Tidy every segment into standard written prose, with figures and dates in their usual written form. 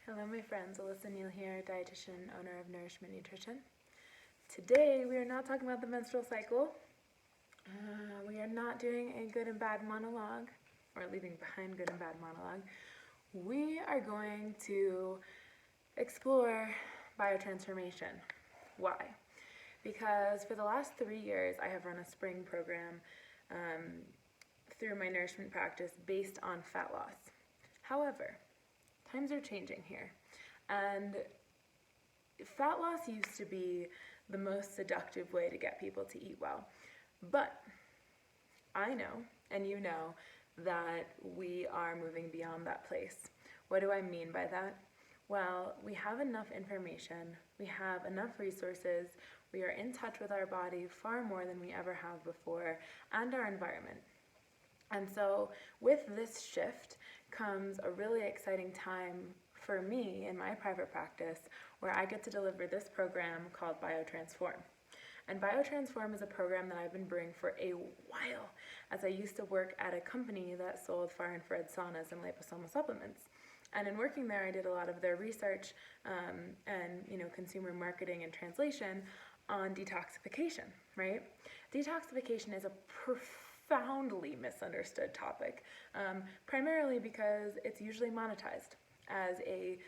Hello my friends, Alyssa Neal here, dietitian, owner of Nourishment Nutrition. Today we are not talking about the menstrual cycle. We are not doing a good and bad monologue, or leaving behind good and bad monologue. We are going to explore biotransformation. Why? Because for the last 3 years I have run a spring program through my nourishment practice based on fat loss. However, times are changing here, and fat loss used to be the most seductive way to get people to eat well. But I know, and you know, that we are moving beyond that place. What do I mean by that? Well, we have enough information, we have enough resources, we are in touch with our body far more than we ever have before, and our environment. And so with this shift comes a really exciting time for me in my private practice where I get to deliver this program called BioTransform. And BioTransform is a program that I've been brewing for a while, as I used to work at a company that sold far-infrared saunas and liposomal supplements. And in working there, I did a lot of their research and consumer marketing and translation on detoxification, right? Detoxification is a profoundly misunderstood topic, primarily because it's usually monetized as a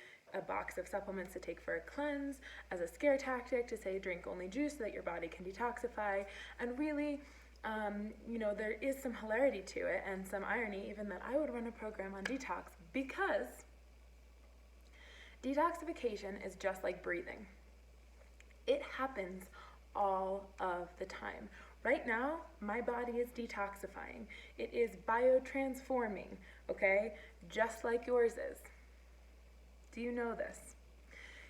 box of supplements to take for a cleanse, as a scare tactic to say drink only juice so that your body can detoxify, and really, there is some hilarity to it and some irony even that I would run a program on detox because detoxification is just like breathing. It happens all of the time. Right now, my body is detoxifying. It is biotransforming, okay? Just like yours is. Do you know this?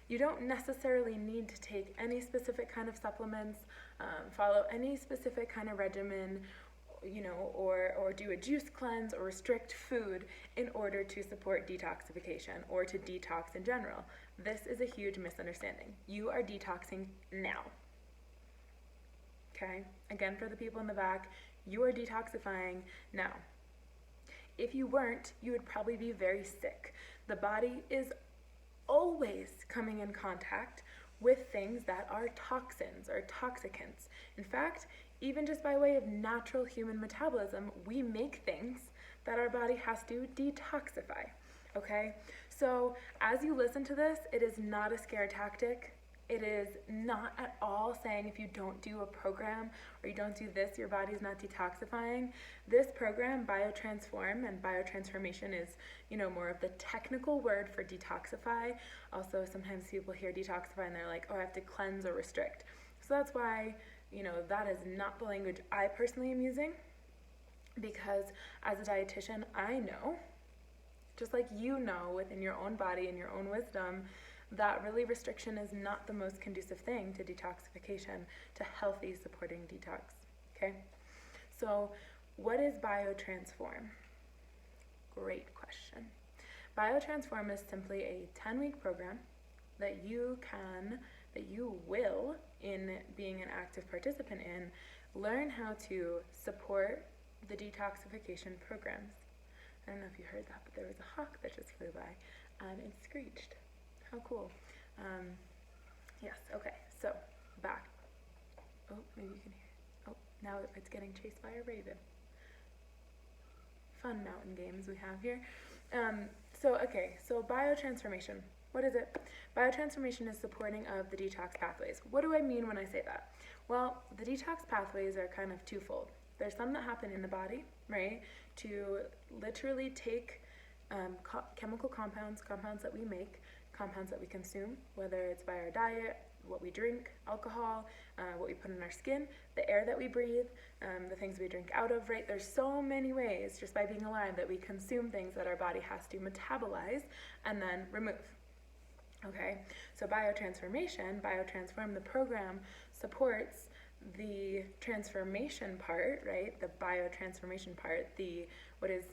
You don't necessarily need to take any specific kind of supplements, follow any specific kind of regimen, or do a juice cleanse or restrict food in order to support detoxification or to detox in general. This is a huge misunderstanding. You are detoxing now. Okay? Again, for the people in the back, you are detoxifying now. If you weren't, you would probably be very sick. The body is always coming in contact with things that are toxins or toxicants. In fact, even just by way of natural human metabolism, we make things that our body has to detoxify. Okay? So as you listen to this, it is not a scare tactic. It is not at all saying if you don't do a program or you don't do this, your body's not detoxifying. This program, BioTransform, and biotransformation is, more of the technical word for detoxify. Also, sometimes people hear detoxify and they're like, oh, I have to cleanse or restrict. So that's why, that is not the language I personally am using, because as a dietitian, I know, just like you know within your own body and your own wisdom, that really restriction is not the most conducive thing to detoxification, to healthy supporting detox, okay? So what is BioTransform? Great question. BioTransform is simply a 10-week program that you will, in being an active participant in, learn how to support the detoxification programs. I don't know if you heard that, but there was a hawk that just flew by and it screeched. How cool. Yes, okay, so back. Oh, maybe you can hear. Oh, now it's getting chased by a raven. Fun mountain games we have here. So biotransformation. What is it? Biotransformation is supporting of the detox pathways. What do I mean when I say that? Well, the detox pathways are kind of twofold. There's some that happen in the body, right? To literally take chemical compounds that we make, compounds that we consume, whether it's by our diet, what we drink, alcohol, what we put in our skin, the air that we breathe, the things we drink out of, right? There's so many ways, just by being alive, that we consume things that our body has to metabolize and then remove. Okay, so BioTransform, the program supports the transformation part, right? The biotransformation part, what is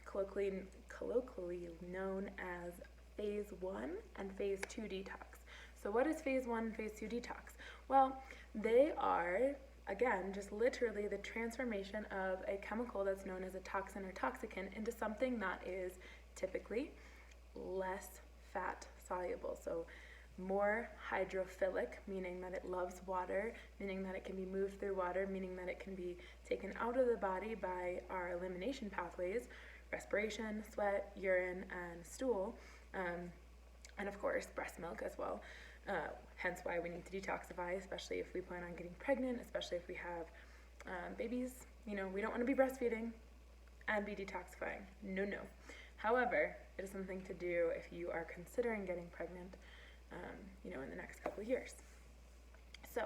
colloquially known as phase 1 and phase 2 detox. So what is phase 1 and phase 2 detox? Well, they are, again, just literally the transformation of a chemical that's known as a toxin or toxicant into something that is typically less fat soluble. So more hydrophilic, meaning that it loves water, meaning that it can be moved through water, meaning that it can be taken out of the body by our elimination pathways, respiration, sweat, urine, and stool, and of course breast milk as well. Hence why we need to detoxify, especially if we plan on getting pregnant, especially if we have babies. We don't want to be breastfeeding and be detoxifying. No. However, it is something to do if you are considering getting pregnant, in the next couple of years. So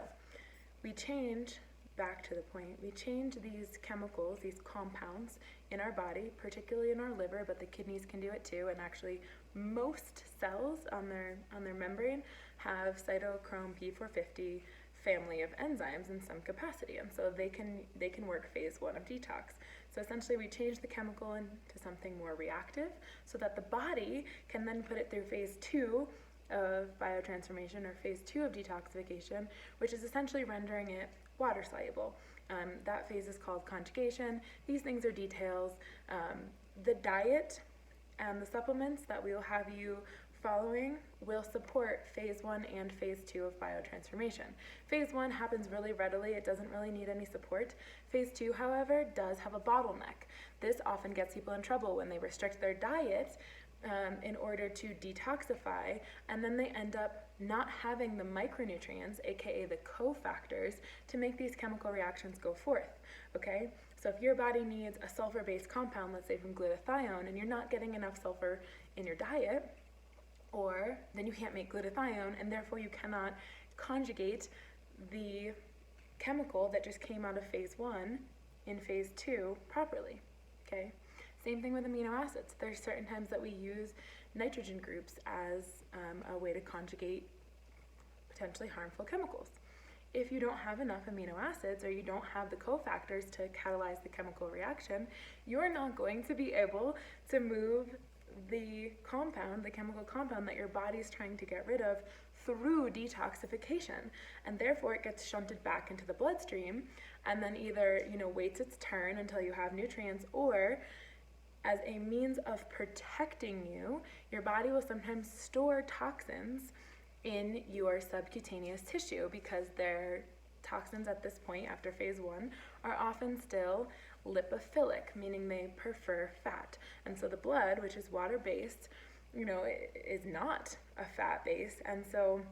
we change, back to the point, we change these chemicals, these compounds in our body, particularly in our liver, but the kidneys can do it too, and actually most cells on their membrane have cytochrome P450 family of enzymes in some capacity, and so they can work phase 1 of detox. So essentially we change the chemical into something more reactive so that the body can then put it through phase 2 of biotransformation, or phase 2 of detoxification, which is essentially rendering it water soluble. That phase is called conjugation. These things are details. The diet and the supplements that we will have you following will support phase 1 and phase 2 of biotransformation. Phase 1 happens really readily. It doesn't really need any support. Phase 2, however, does have a bottleneck. This often gets people in trouble when they restrict their diet in order to detoxify, and then they end up not having the micronutrients, aka the cofactors, to make these chemical reactions go forth. Okay? So if your body needs a sulfur-based compound, let's say from glutathione, and you're not getting enough sulfur in your diet, or then you can't make glutathione, and therefore you cannot conjugate the chemical that just came out of phase 1 in phase 2 properly. Okay? Same thing with amino acids. There's certain times that we use nitrogen groups as a way to conjugate potentially harmful chemicals. If you don't have enough amino acids, or you don't have the cofactors to catalyze the chemical reaction, you're not going to be able to move the chemical compound that your body is trying to get rid of through detoxification, and therefore it gets shunted back into the bloodstream, and then either waits its turn until you have nutrients, or as a means of protecting you, your body will sometimes store toxins in your subcutaneous tissue, because their toxins at this point, after phase 1, are often still lipophilic, meaning they prefer fat. And so the blood, which is water-based, is not a fat base, and so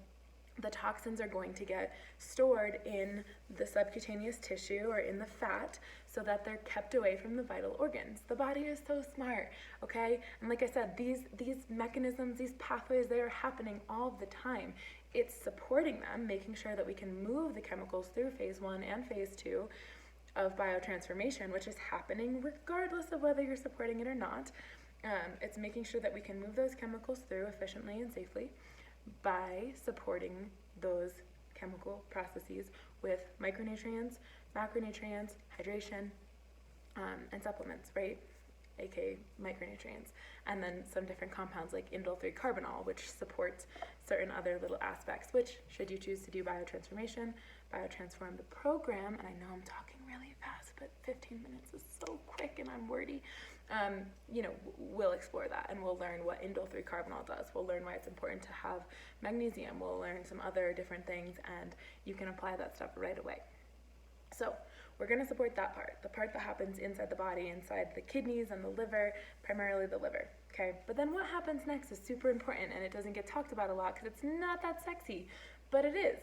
the toxins are going to get stored in the subcutaneous tissue or in the fat so that they're kept away from the vital organs. The body is so smart, okay? And like I said, these mechanisms, these pathways, they are happening all the time. It's supporting them, making sure that we can move the chemicals through phase 1 and phase 2 of biotransformation, which is happening regardless of whether you're supporting it or not. It's making sure that we can move those chemicals through efficiently and safely by supporting those chemical processes with micronutrients, macronutrients, hydration, and supplements, right? aka micronutrients, and then some different compounds like indole 3-carbinol, which supports certain other little aspects, which, should you choose to do biotransformation, BioTransform the program, and I know I'm talking really fast, but 15 minutes is so quick and I'm wordy, we'll explore that, and we'll learn what indole 3-carbinol does. We'll learn why it's important to have magnesium. We'll learn some other different things, and you can apply that stuff right away. So we're going to support that part, the part that happens inside the body, inside the kidneys and the liver, primarily the liver, okay? But then what happens next is super important, and it doesn't get talked about a lot because it's not that sexy, but it is,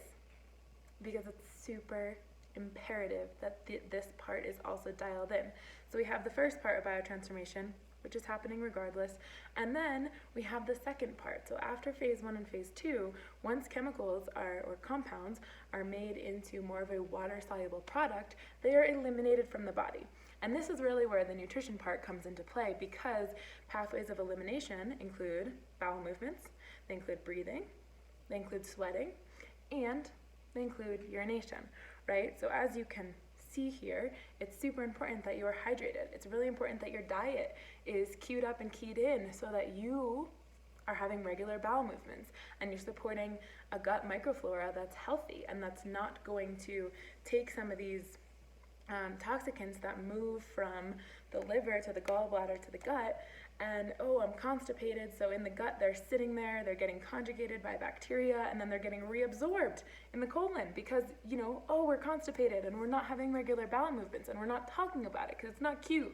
because it's super imperative that this part is also dialed in. So we have the first part of biotransformation, which is happening regardless, and then we have the second part. So after phase 1 and phase 2, once chemicals or compounds are made into more of a water-soluble product, they are eliminated from the body. And this is really where the nutrition part comes into play, because pathways of elimination include bowel movements, they include breathing, they include sweating, and they include urination, right? So as you can see here, it's super important that you are hydrated. It's really important that your diet is queued up and keyed in so that you are having regular bowel movements and you're supporting a gut microflora that's healthy and that's not going to take some of these toxicants that move from the liver to the gallbladder to the gut and oh, I'm constipated, so in the gut they're sitting there, they're getting conjugated by bacteria, and then they're getting reabsorbed in the colon because, oh, we're constipated and we're not having regular bowel movements and we're not talking about it because it's not cute.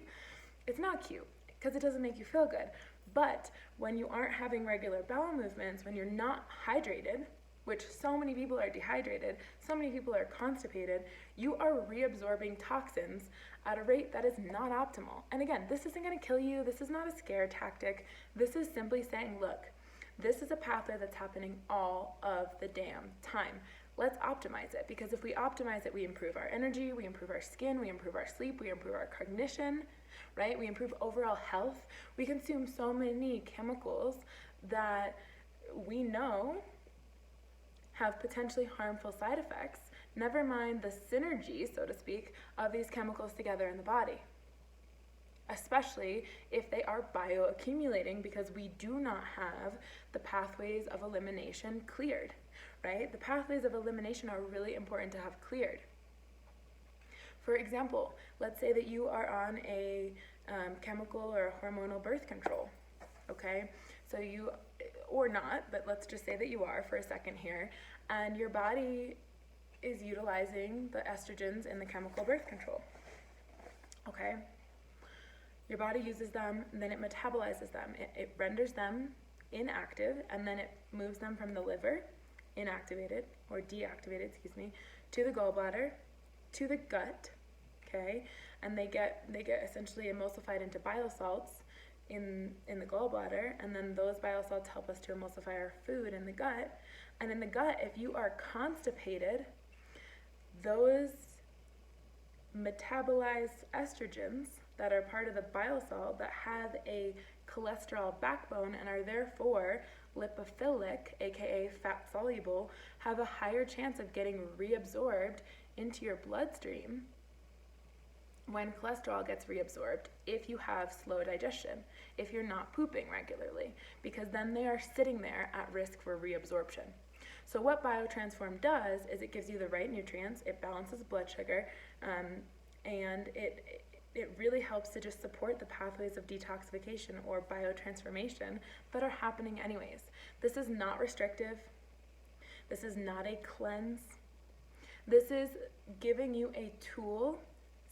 It's not cute because it doesn't make you feel good. But when you aren't having regular bowel movements, when you're not hydrated, which so many people are dehydrated, so many people are constipated, you are reabsorbing toxins at a rate that is not optimal. And again, this isn't going to kill you. This is not a scare tactic. This is simply saying, look, this is a pathway that's happening all of the damn time. Let's optimize it, because if we optimize it, we improve our energy, we improve our skin, we improve our sleep, we improve our cognition, right? We improve overall health. We consume so many chemicals that we know have potentially harmful side effects, never mind the synergy, so to speak, of these chemicals together in the body, especially if they are bioaccumulating, because we do not have the pathways of elimination cleared, right? The pathways of elimination are really important to have cleared. For example, let's say that you are on a chemical or hormonal birth control, okay? So you, or not, but let's just say that you are for a second here, and your body is utilizing the estrogens in the chemical birth control, okay? Your body uses them, and then it metabolizes them. It renders them inactive, and then it moves them from the liver, inactivated, or deactivated, to the gallbladder, to the gut, okay? And they get essentially emulsified into bile salts in the gallbladder, and then those bile salts help us to emulsify our food in the gut. And in the gut, if you are constipated, those metabolized estrogens that are part of the bile salt that have a cholesterol backbone and are therefore lipophilic, aka fat soluble, have a higher chance of getting reabsorbed into your bloodstream when cholesterol gets reabsorbed, if you have slow digestion, if you're not pooping regularly, because then they are sitting there at risk for reabsorption. So what BioTransform does is it gives you the right nutrients, it balances blood sugar, and it really helps to just support the pathways of detoxification or biotransformation that are happening anyways. This is not restrictive. This is not a cleanse. This is giving you a tool,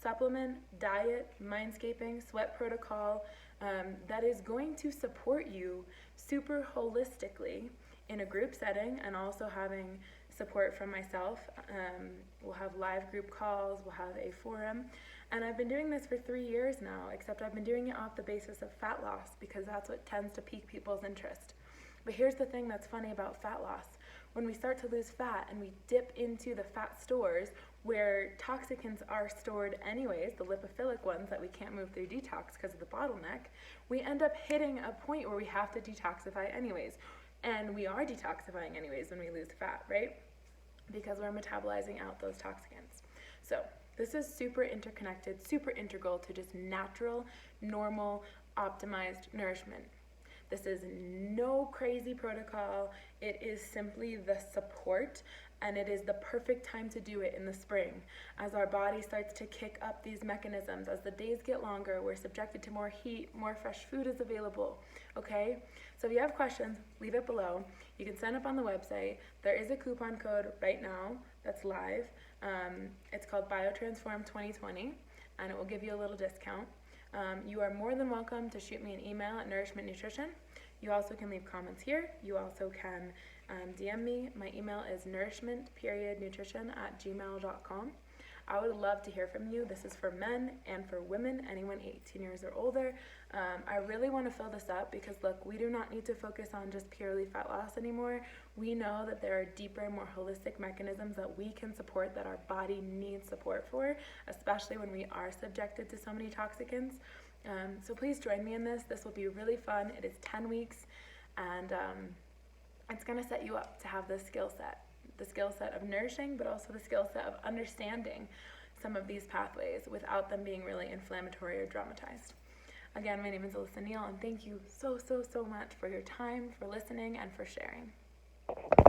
supplement, diet, mindscaping, sweat protocol that is going to support you super holistically in a group setting, and also having support from myself. We'll have live group calls, we'll have a forum, and I've been doing this for 3 years now, except I've been doing it off the basis of fat loss because that's what tends to pique people's interest. But here's the thing that's funny about fat loss. When we start to lose fat and we dip into the fat stores where toxicants are stored anyways, the lipophilic ones that we can't move through detox because of the bottleneck, we end up hitting a point where we have to detoxify anyways. And we are detoxifying anyways when we lose fat, right? Because we're metabolizing out those toxicants. So this is super interconnected, super integral to just natural, normal, optimized nourishment. This is no crazy protocol. It is simply the support, and it is the perfect time to do it in the spring. As our body starts to kick up these mechanisms, as the days get longer, we're subjected to more heat, more fresh food is available, okay? So if you have questions, leave it below. You can sign up on the website. There is a coupon code right now that's live. It's called BioTransform 2020, and it will give you a little discount. You are more than welcome to shoot me an email at Nourishment Nutrition. You also can leave comments here. You also can DM me. My email is nourishment.nutrition@gmail.com. I would love to hear from you. This is for men and for women, anyone 18 years or older. I really want to fill this up because, look, we do not need to focus on just purely fat loss anymore. We know that there are deeper, more holistic mechanisms that we can support, that our body needs support for, especially when we are subjected to so many toxicants. So please join me in this. This will be really fun. It is 10 weeks, and it's going to set you up to have the skill set of nourishing, but also the skill set of understanding some of these pathways without them being really inflammatory or dramatized. Again, my name is Alyssa Neal, and thank you so much for your time, for listening, and for sharing.